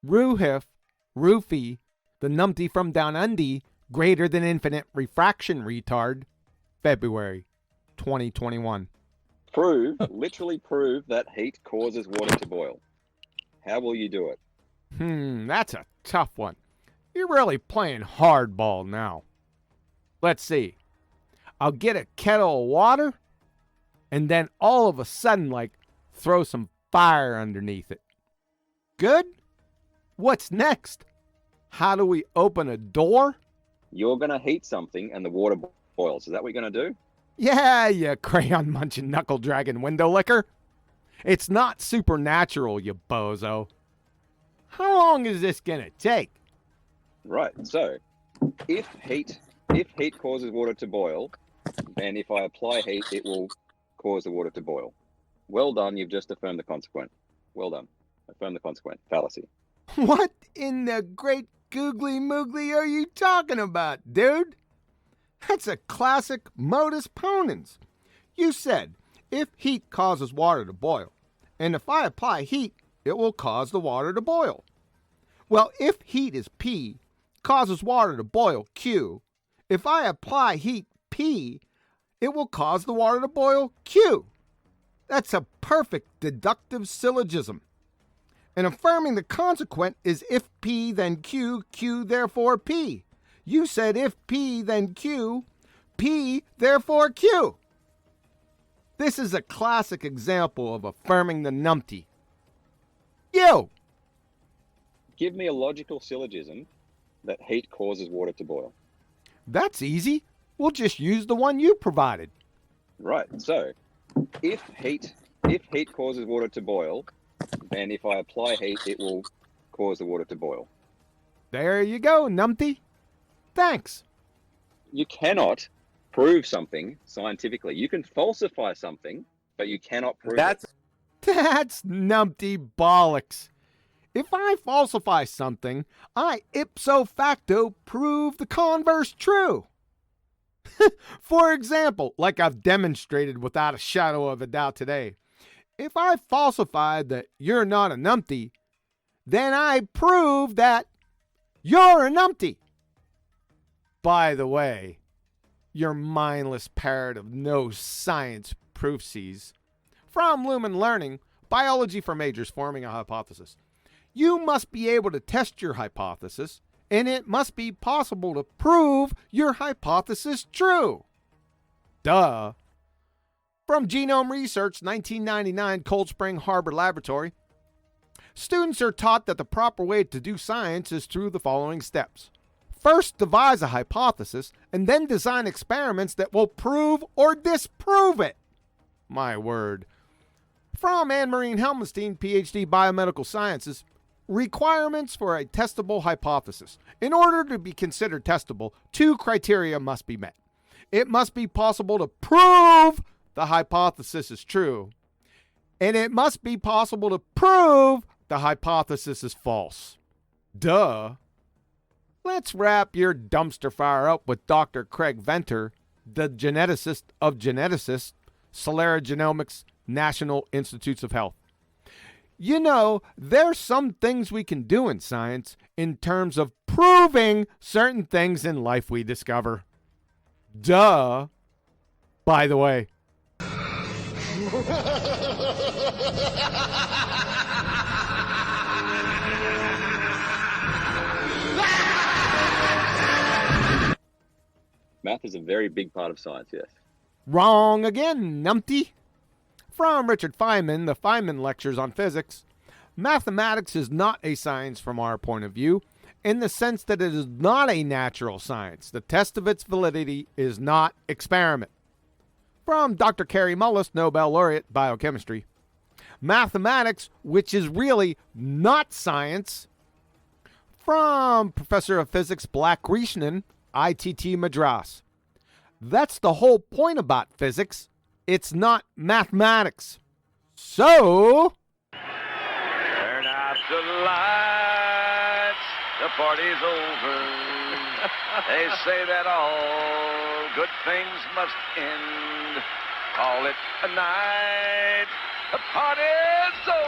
Roofy, the Numpty from down Undy, greater than infinite refraction retard, February 2021. Literally prove that heat causes water to boil. How will you do it? That's a tough one. You're really playing hardball now. Let's see. I'll get a kettle of water, and then all of a sudden, throw some fire underneath it. Good? What's next? How do we open a door? You're going to heat something and the water boils. Is that what you're going to do? Yeah, you crayon-munching, knuckle-dragging window licker. It's not supernatural, you bozo. How long is this going to take? Right, so if heat causes water to boil, and if I apply heat, it will cause the water to boil. Well done, you've just affirmed the consequent. Well done. Affirm the consequent. Fallacy. What in the great googly moogly are you talking about, dude? That's a classic modus ponens. You said, if heat causes water to boil, and if I apply heat, it will cause the water to boil. Well, if heat is P, causes water to boil Q, if I apply heat P, it will cause the water to boil Q. That's a perfect deductive syllogism. And affirming the consequent is if P then Q, Q therefore P. You said if P then Q, P therefore Q. This is a classic example of affirming the numpty. You! Give me a logical syllogism that heat causes water to boil. That's easy. We'll just use the one you provided. Right, so if heat causes water to boil, then if I apply heat, it will cause the water to boil. There you go, numpty. Thanks. You cannot prove something scientifically. You can falsify something, but you cannot prove it. That's numpty bollocks. If I falsify something, I ipso facto prove the converse true. For example, like I've demonstrated without a shadow of a doubt today, if I falsify that you're not a numpty, then I prove that you're a numpty. By the way, your mindless parrot of no science proofsies. From Lumen Learning, Biology for Majors Forming a Hypothesis. You must be able to test your hypothesis, and it must be possible to prove your hypothesis true. Duh. From Genome Research, 1999, Cold Spring Harbor Laboratory. Students are taught that the proper way to do science is through the following steps. First, devise a hypothesis, and then design experiments that will prove or disprove it. My word. From Anne-Marie Helmenstein, PhD, Biomedical Sciences. Requirements for a testable hypothesis. In order to be considered testable, two criteria must be met. It must be possible to prove the hypothesis is true, and it must be possible to prove the hypothesis is false. Duh. Let's wrap your dumpster fire up with Dr. Craig Venter, the geneticist of geneticists, Celera Genomics, National Institutes of Health. You know, there's some things we can do in science in terms of proving certain things in life we discover. Duh. By the way. Math is a very big part of science, yes. Wrong again, numpty. From Richard Feynman, the Feynman Lectures on Physics. Mathematics is not a science from our point of view, in the sense that it is not a natural science. The test of its validity is not experiment. From Dr. Carey Mullis, Nobel Laureate, Biochemistry. Mathematics, which is really not science. From Professor of Physics Black Krishnan, ITT Madras. That's the whole point about physics. It's not mathematics. So... Turn out the lights, the party's over. They say that all good things must end. Call it a night, the party's over.